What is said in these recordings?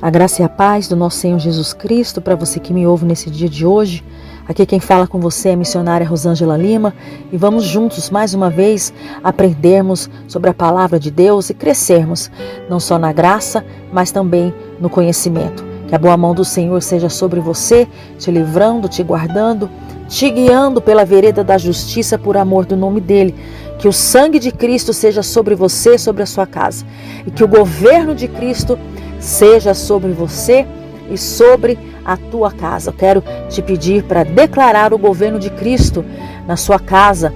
A graça e a paz do nosso Senhor Jesus Cristo para você que me ouve nesse dia de hoje. Aqui quem fala com você é a missionária Rosângela Lima e vamos juntos mais uma vez aprendermos sobre a palavra de Deus e crescermos não só na graça, mas também no conhecimento. Que a boa mão do Senhor seja sobre você, te livrando, te guardando, te guiando pela vereda da justiça por amor do nome dele. Que o sangue de Cristo seja sobre você, sobre a sua casa. E que o governo de Cristo seja sobre você e sobre a tua casa. Eu quero te pedir para declarar o governo de Cristo na sua casa,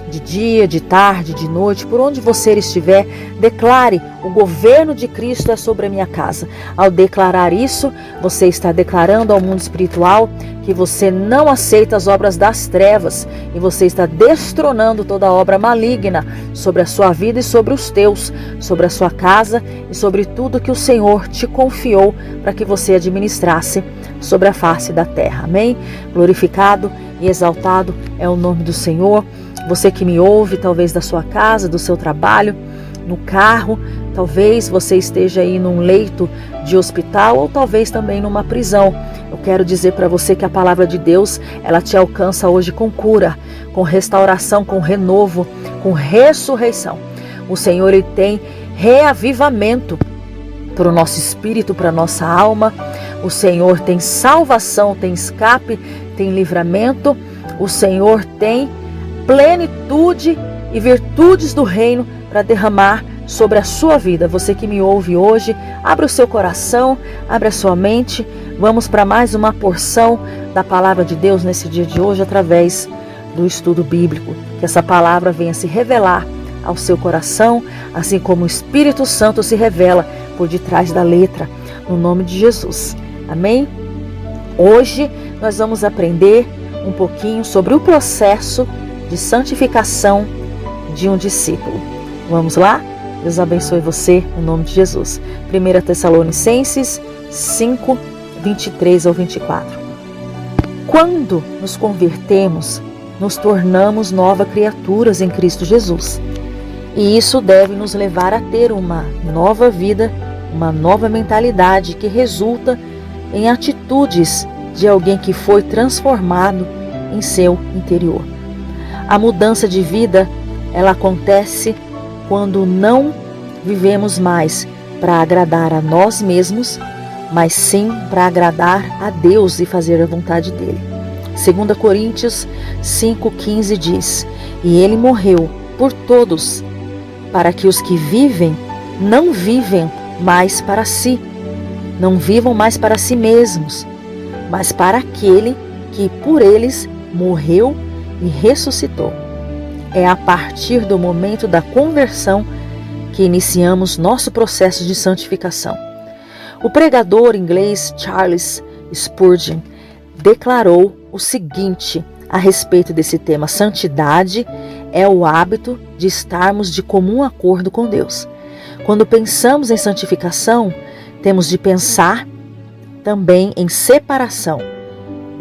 de dia, de tarde, de noite, por onde você estiver. Declare: o governo de Cristo é sobre a minha casa. Ao declarar isso, você está declarando ao mundo espiritual que você não aceita as obras das trevas e você está destronando toda obra maligna sobre a sua vida e sobre os teus, sobre a sua casa e sobre tudo que o Senhor te confiou para que você administrasse sobre a face da terra. Amém? Glorificado e exaltado é o nome do Senhor. Você que me ouve, talvez da sua casa, do seu trabalho, no carro, talvez você esteja aí num leito de hospital ou talvez também numa prisão. Eu quero dizer para você que a palavra de Deus, ela te alcança hoje com cura, com restauração, com renovo, com ressurreição. O Senhor, ele tem reavivamento para o nosso espírito, para a nossa alma. O Senhor tem salvação, tem escape, tem livramento. O Senhor tem plenitude e virtudes do reino para derramar sobre a sua vida. Você que me ouve hoje, abra o seu coração, abra a sua mente. Vamos para mais uma porção da palavra de Deus nesse dia de hoje através do estudo bíblico. Que essa palavra venha se revelar ao seu coração, assim como o Espírito Santo se revela por detrás da letra, no nome de Jesus. Amém? Hoje nós vamos aprender um pouquinho sobre o processo de santificação de um discípulo. Vamos lá? Deus abençoe você, em nome de Jesus. 1 Tessalonicenses 5, 23 ao 24. Quando nos convertemos, nos tornamos novas criaturas em Cristo Jesus. E isso deve nos levar a ter uma nova vida, uma nova mentalidade que resulta em atitudes de alguém que foi transformado em seu interior. A mudança de vida, ela acontece quando não vivemos mais para agradar a nós mesmos, mas sim para agradar a Deus e fazer a vontade dele. 2 Coríntios 5,15 diz: E ele morreu por todos, para que os que vivem não vivem mais para si, não vivam mais para si mesmos, mas para aquele que por eles morreu e ressuscitou. É a partir do momento da conversão que iniciamos nosso processo de santificação. O pregador inglês Charles Spurgeon declarou o seguinte a respeito desse tema: santidade é o hábito de estarmos de comum acordo com Deus. Quando pensamos em santificação, temos de pensar também em separação,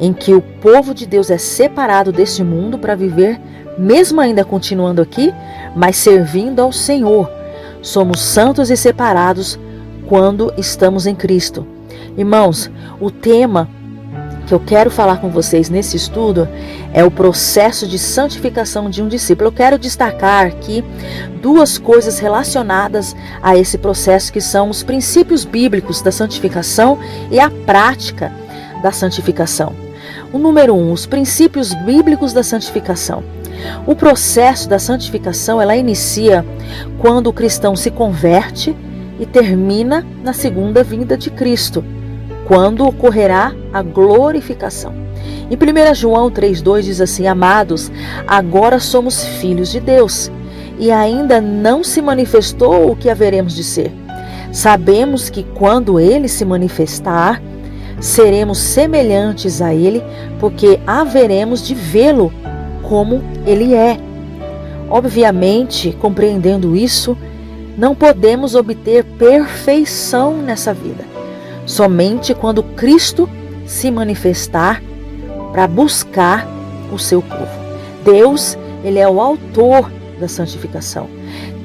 em que o povo de Deus é separado deste mundo para viver, mesmo ainda continuando aqui, mas servindo ao Senhor. Somos santos e separados quando estamos em Cristo. Irmãos, o tema que eu quero falar com vocês nesse estudo é o processo de santificação de um discípulo. Eu quero destacar aqui duas coisas relacionadas a esse processo, que são os princípios bíblicos da santificação e a prática da santificação. O número 1, os princípios bíblicos da santificação. O processo da santificação, ela inicia quando o cristão se converte e termina na segunda vinda de Cristo, quando ocorrerá a glorificação. Em 1 João 3,2 diz assim: Amados, agora somos filhos de Deus, e ainda não se manifestou o que haveremos de ser. Sabemos que quando ele se manifestar, seremos semelhantes a ele, porque haveremos de vê-lo como ele é. Obviamente, compreendendo isso, não podemos obter perfeição nessa vida. Somente quando Cristo se manifestar para buscar o seu povo. Deus, ele é o autor da santificação.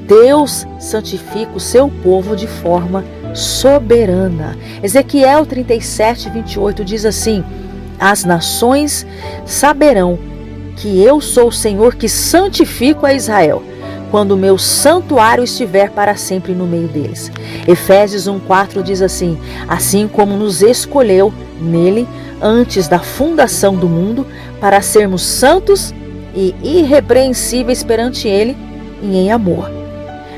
Deus santifica o seu povo de forma soberana. Ezequiel 37, 28 diz assim: as nações saberão que eu sou o Senhor que santifico a Israel, quando o meu santuário estiver para sempre no meio deles. Efésios 1,4 diz assim: assim como nos escolheu nele antes da fundação do mundo, para sermos santos e irrepreensíveis perante ele e em amor.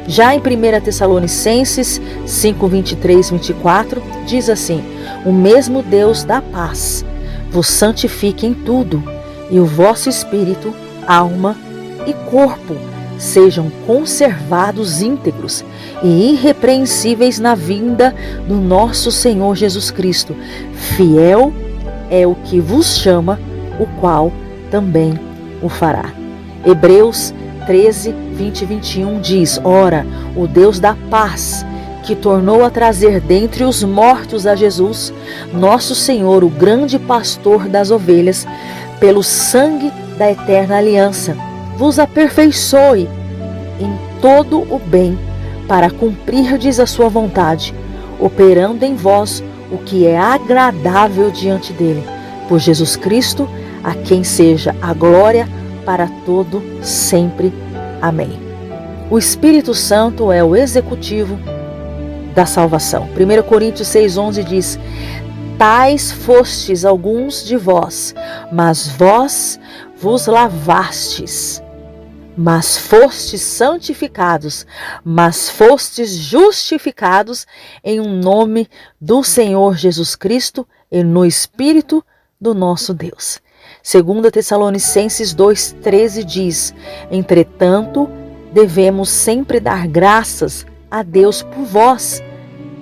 Já em 1 Tessalonicenses 5, 23, 24, diz assim: o mesmo Deus da paz vos santifique em tudo, e o vosso espírito, alma e corpo sejam conservados íntegros e irrepreensíveis na vinda do nosso Senhor Jesus Cristo. Fiel é o que vos chama, o qual também o fará. Hebreus 13, 20 e 21 diz: ora, o Deus da paz, que tornou a trazer dentre os mortos a Jesus, nosso Senhor, o grande pastor das ovelhas, pelo sangue da eterna aliança, vos aperfeiçoe em todo o bem, para cumprirdes a sua vontade, operando em vós o que é agradável diante dele. Por Jesus Cristo, a quem seja a glória para todo sempre. Amém. O Espírito Santo é o executivo da salvação. 1 Coríntios 6,11 diz: tais fostes alguns de vós, mas vós vos lavastes, mas fostes santificados, mas fostes justificados em um nome do Senhor Jesus Cristo e no Espírito do nosso Deus. 2 Tessalonicenses 2,13 diz: entretanto, devemos sempre dar graças a Deus por vós,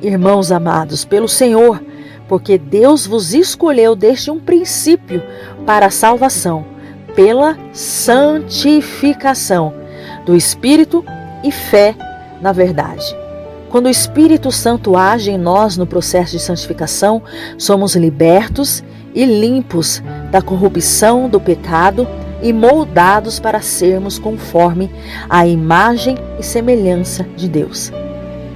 irmãos amados, pelo Senhor, porque Deus vos escolheu desde um princípio para a salvação, pela santificação do Espírito e fé na verdade. Quando o Espírito Santo age em nós no processo de santificação, somos libertos e limpos da corrupção do pecado e moldados para sermos conforme a imagem e semelhança de Deus,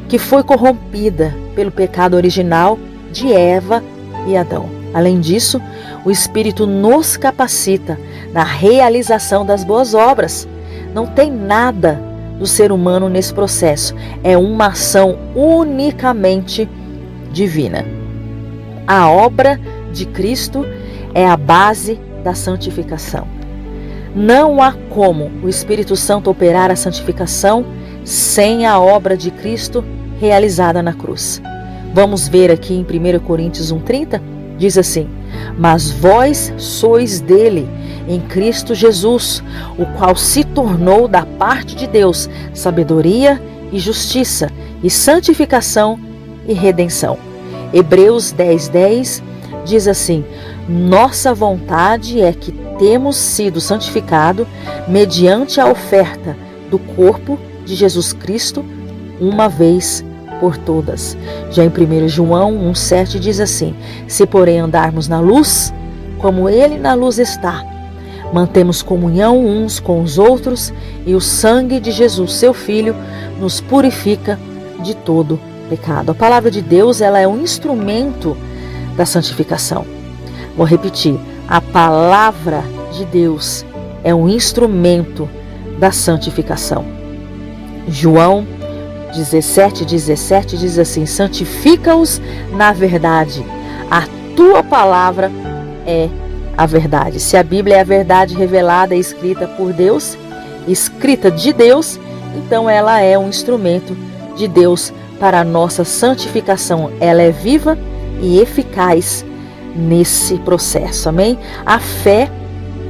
que foi corrompida pelo pecado original de Eva e Adão. Além disso, o Espírito nos capacita na realização das boas obras. Não tem nada do ser humano nesse processo. É uma ação unicamente divina. A obra de Cristo é a base da santificação. Não há como o Espírito Santo operar a santificação sem a obra de Cristo realizada na cruz. Vamos ver aqui em 1 Coríntios 1,30, diz assim: mas vós sois dele, em Cristo Jesus, o qual se tornou da parte de Deus sabedoria e justiça, e santificação e redenção. Hebreus 10:10 diz assim: nossa vontade é que temos sido santificados mediante a oferta do corpo de Jesus Cristo, uma vez por todas. Já em 1 João 1,7 diz assim: se porém andarmos na luz, como ele na luz está, mantemos comunhão uns com os outros, e o sangue de Jesus, seu Filho, nos purifica de todo pecado. A palavra de Deus, ela é um instrumento da santificação. Vou repetir: a palavra de Deus é um instrumento da santificação. João 17:17 diz assim: santifica-os na verdade, a tua palavra é a verdade. Se a Bíblia é a verdade revelada e escrita por Deus, escrita de Deus, então ela é um instrumento de Deus para a nossa santificação. Ela é viva e eficaz nesse processo, amém? A fé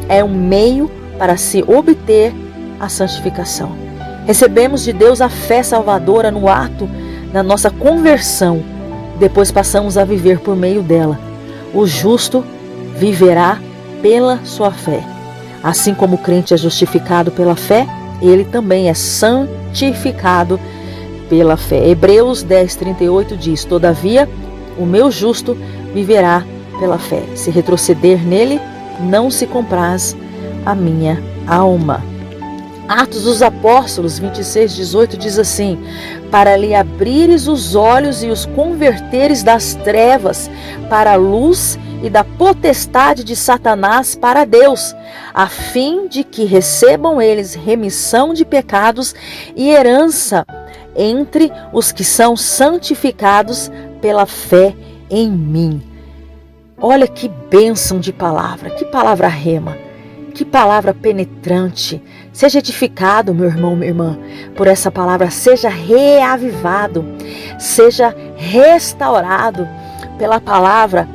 é um meio para se obter a santificação. Recebemos de Deus a fé salvadora no ato da nossa conversão. Depois passamos a viver por meio dela. O justo viverá pela sua fé. Assim como o crente é justificado pela fé, ele também é santificado pela fé. Hebreus 10:38 diz: todavia, o meu justo viverá pela fé. Se retroceder nele, não se compraz a minha alma. Atos dos Apóstolos 26:18 diz assim: para lhe abrires os olhos e os converteres das trevas para a luz e da potestade de Satanás para Deus, a fim de que recebam eles remissão de pecados e herança entre os que são santificados pela fé em mim. Olha que bênção de palavra, que palavra rema, que palavra penetrante. Seja edificado, meu irmão, minha irmã, por essa palavra, seja reavivado, seja restaurado pela palavra,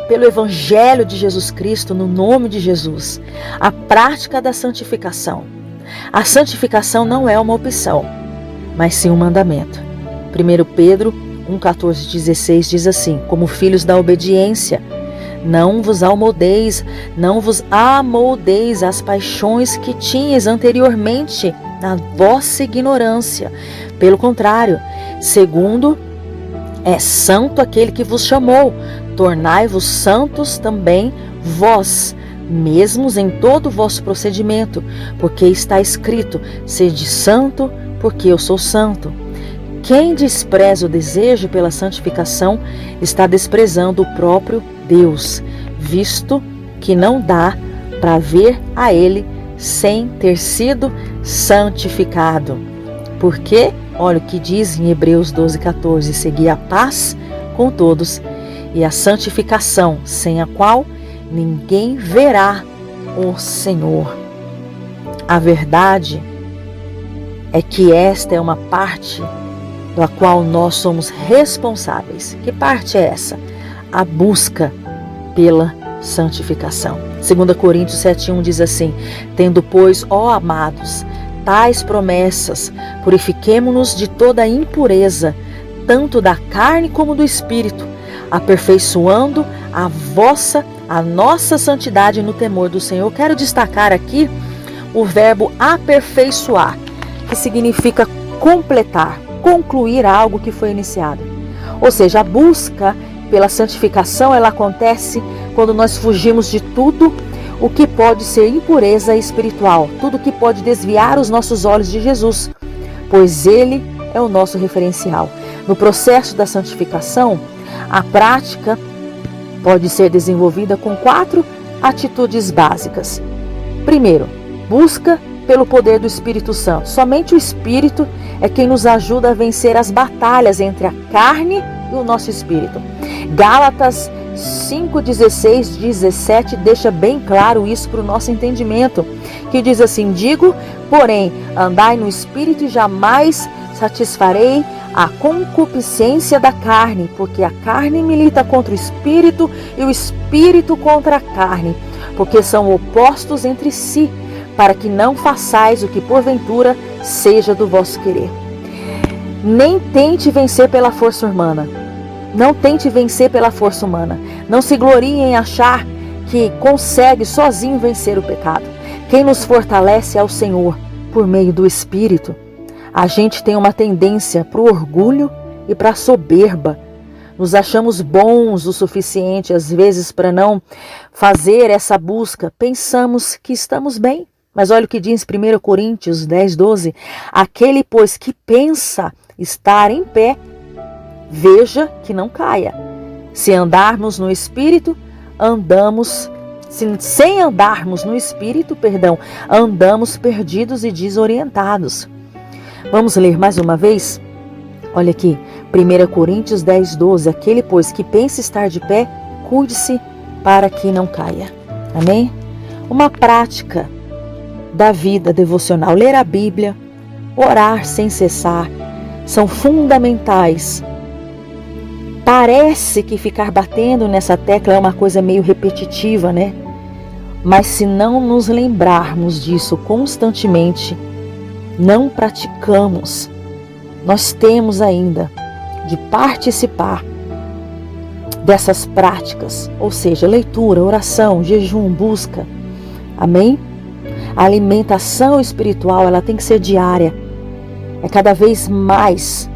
pelo Evangelho de Jesus Cristo, no nome de Jesus. A prática da santificação. A santificação não é uma opção, mas sim um mandamento. 1 Pedro 1:14-16 diz assim: como filhos da obediência, não vos amoldeis às paixões que tinhas anteriormente na vossa ignorância. Pelo contrário, segundo é santo aquele que vos chamou, tornai-vos santos também vós mesmos em todo o vosso procedimento, porque está escrito: sede santo, porque eu sou santo. Quem despreza o desejo pela santificação está desprezando o próprio Deus, visto que não dá para ver a Ele sem ter sido santificado. Porque, olha o que diz em Hebreus 12:14, segui a paz com todos e a santificação, sem a qual ninguém verá o Senhor. A verdade é que esta é uma parte da qual nós somos responsáveis. Que parte é essa? A busca pela santificação. 2 Coríntios 7:1 diz assim: tendo, pois, ó amados, tais promessas, purifiquemo-nos de toda impureza, tanto da carne como do espírito, aperfeiçoando a nossa santidade no temor do Senhor. Eu quero destacar aqui o verbo aperfeiçoar, que significa completar, concluir algo que foi iniciado. Ou seja, a busca pela santificação, ela acontece quando nós fugimos de tudo o que pode ser impureza espiritual, tudo que pode desviar os nossos olhos de Jesus, pois Ele é o nosso referencial. No processo da santificação, a prática pode ser desenvolvida com 4 atitudes básicas. Primeiro, busca pelo poder do Espírito Santo. Somente o Espírito é quem nos ajuda a vencer as batalhas entre a carne e o nosso espírito. Gálatas 5:16, 17 deixa bem claro isso para o nosso entendimento, que diz assim: digo, porém, andai no Espírito e jamais satisfarei a concupiscência da carne, porque a carne milita contra o Espírito e o Espírito contra a carne, porque são opostos entre si, para que não façais o que porventura seja do vosso querer. Nem tente vencer pela força humana. Não tente vencer pela força humana. Não se glorie em achar que consegue sozinho vencer o pecado. Quem nos fortalece é o Senhor, por meio do Espírito. A gente tem uma tendência para o orgulho e para a soberba. Nos achamos bons o suficiente, às vezes, para não fazer essa busca. Pensamos que estamos bem. Mas olha o que diz 1 Coríntios 10:12. Aquele, pois, que pensa estar em pé, veja que não caia. Se andarmos no Espírito, sem andarmos no Espírito, andamos perdidos e desorientados. Vamos ler mais uma vez? Olha aqui, 1 Coríntios 10:12. Aquele, pois, que pensa estar de pé, cuide-se para que não caia. Amém? Uma prática da vida devocional, ler a Bíblia, orar sem cessar, são fundamentais. Parece que ficar batendo nessa tecla é uma coisa meio repetitiva, né? Mas se não nos lembrarmos disso constantemente, não praticamos, nós temos ainda de participar dessas práticas, ou seja, leitura, oração, jejum, busca. Amém? A alimentação espiritual, ela tem que ser diária. É cada vez mais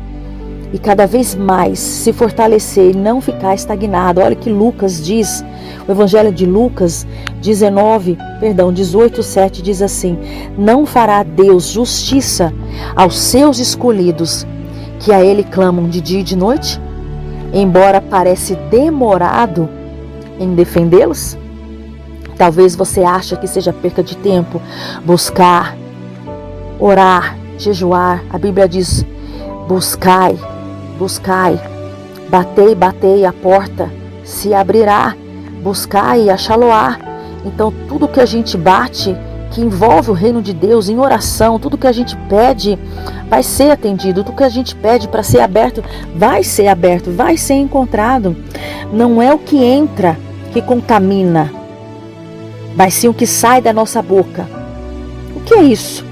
e cada vez mais se fortalecer e não ficar estagnado. Olha o que Lucas diz, o Evangelho de Lucas 19, 18:7 diz assim: não fará Deus justiça aos seus escolhidos, que a Ele clamam de dia e de noite? Embora parece demorado em defendê-los? Talvez você ache que seja perca de tempo buscar, orar, jejuar. A Bíblia diz: buscai, buscai, batei, batei, a porta se abrirá, buscai e achá-lo-á. Então tudo que a gente bate, que envolve o reino de Deus em oração, tudo que a gente pede vai ser atendido, tudo que a gente pede para ser aberto, vai ser encontrado. Não é o que entra que contamina, mas sim o que sai da nossa boca. O que é isso?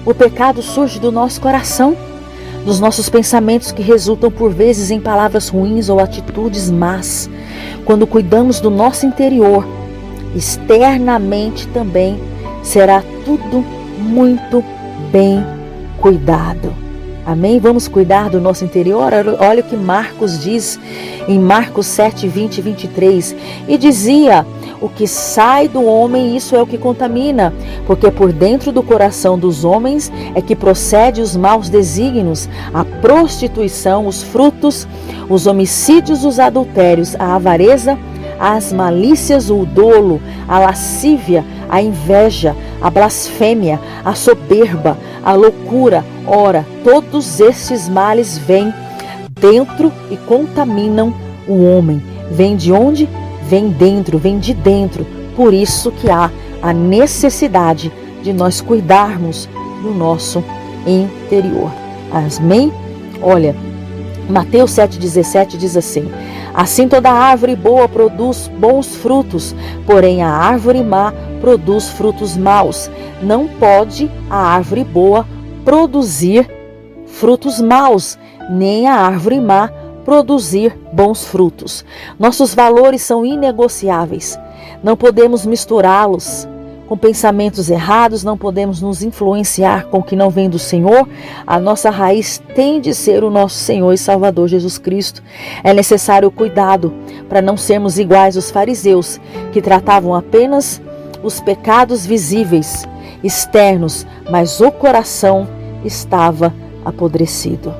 O pecado surge do nosso coração, dos nossos pensamentos que resultam por vezes em palavras ruins ou atitudes más. Quando cuidamos do nosso interior, externamente também será tudo muito bem cuidado. Amém? Vamos cuidar do nosso interior? Olha o que Marcos diz em Marcos 7, 20 e 23. E dizia: o que sai do homem, isso é o que contamina, porque por dentro do coração dos homens é que procede os maus desígnios, a prostituição, os frutos, os homicídios, os adultérios, a avareza, as malícias, o dolo, a lascívia, a inveja, a blasfêmia, a soberba, a loucura. Ora, todos estes males vêm dentro e contaminam o homem. Vem de onde? Vem dentro, vem de dentro. Por isso que há a necessidade de nós cuidarmos do nosso interior. Amém? Olha, Mateus 7,17 diz assim: assim toda árvore boa produz bons frutos, porém a árvore má produz frutos maus. Não pode a árvore boa produzir frutos maus, nem a árvore má produzir bons frutos. Nossos valores são inegociáveis. Não podemos misturá-los com pensamentos errados, não podemos nos influenciar com o que não vem do Senhor. A nossa raiz tem de ser o nosso Senhor e Salvador Jesus Cristo. É necessário cuidado para não sermos iguais aos fariseus, que tratavam apenas os pecados visíveis, externos, mas o coração estava apodrecido.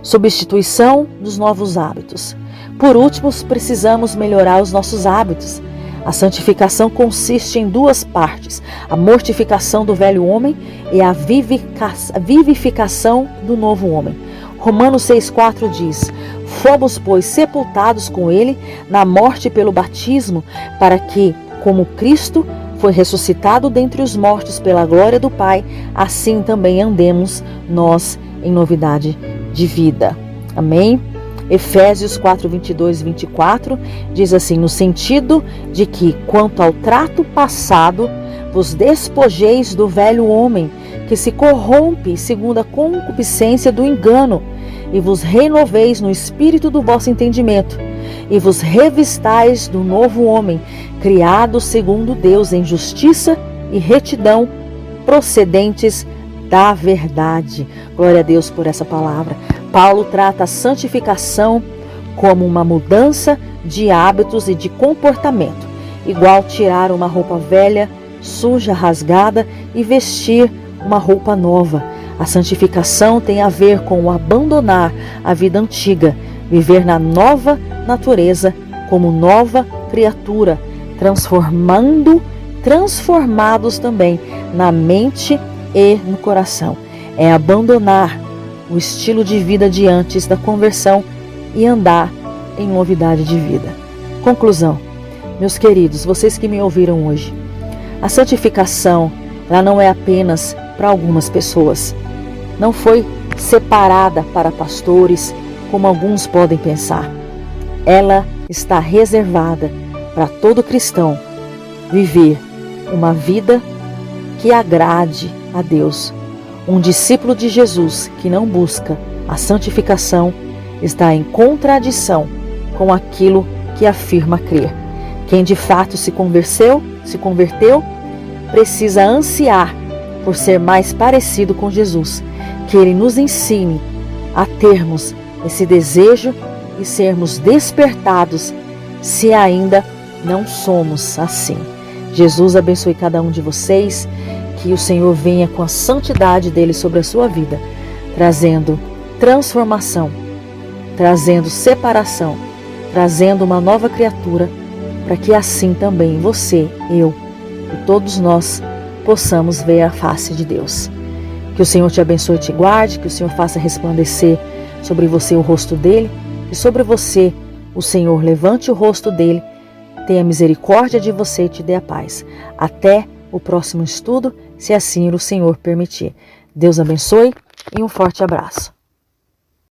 Substituição dos novos hábitos. Por último, precisamos melhorar os nossos hábitos. A santificação consiste em duas partes: a mortificação do velho homem e a vivificação do novo homem. Romanos 6,4 diz: fomos, pois, sepultados com ele na morte pelo batismo, para que, como Cristo foi ressuscitado dentre os mortos pela glória do Pai, assim também andemos nós em novidade de vida. Amém? Efésios 4, 22 e 24 diz assim: no sentido de que, quanto ao trato passado, vos despojeis do velho homem, que se corrompe segundo a concupiscência do engano, e vos renoveis no espírito do vosso entendimento, e vos revistais do novo homem, criado segundo Deus em justiça e retidão, procedentes da verdade. Glória a Deus por essa palavra. Paulo trata a santificação como uma mudança de hábitos e de comportamento, igual tirar uma roupa velha, suja, rasgada e vestir uma roupa nova. A santificação tem a ver com o abandonar a vida antiga, viver na nova natureza como nova criatura, transformados também na mente e no coração. É abandonar o estilo de vida de antes da conversão e andar em novidade de vida. Conclusão. Meus queridos, vocês que me ouviram hoje, a santificação, ela não é apenas para algumas pessoas. Não foi separada para pastores, como alguns podem pensar. Ela está reservada para todo cristão viver uma vida que agrade a Deus. Um discípulo de Jesus que não busca a santificação está em contradição com aquilo que afirma crer. Quem de fato se converteu, precisa ansiar por ser mais parecido com Jesus. Que Ele nos ensine a termos esse desejo e sermos despertados se ainda não somos assim. Jesus abençoe cada um de vocês, que o Senhor venha com a santidade dele sobre a sua vida, trazendo transformação, trazendo separação, trazendo uma nova criatura, para que assim também você, eu e todos nós possamos ver a face de Deus. Que o Senhor te abençoe e te guarde, que o Senhor faça resplandecer sobre você o rosto dele, e sobre você o Senhor levante o rosto dele, tenha misericórdia de você e te dê a paz. Até o próximo estudo, se assim o Senhor permitir. Deus abençoe e um forte abraço.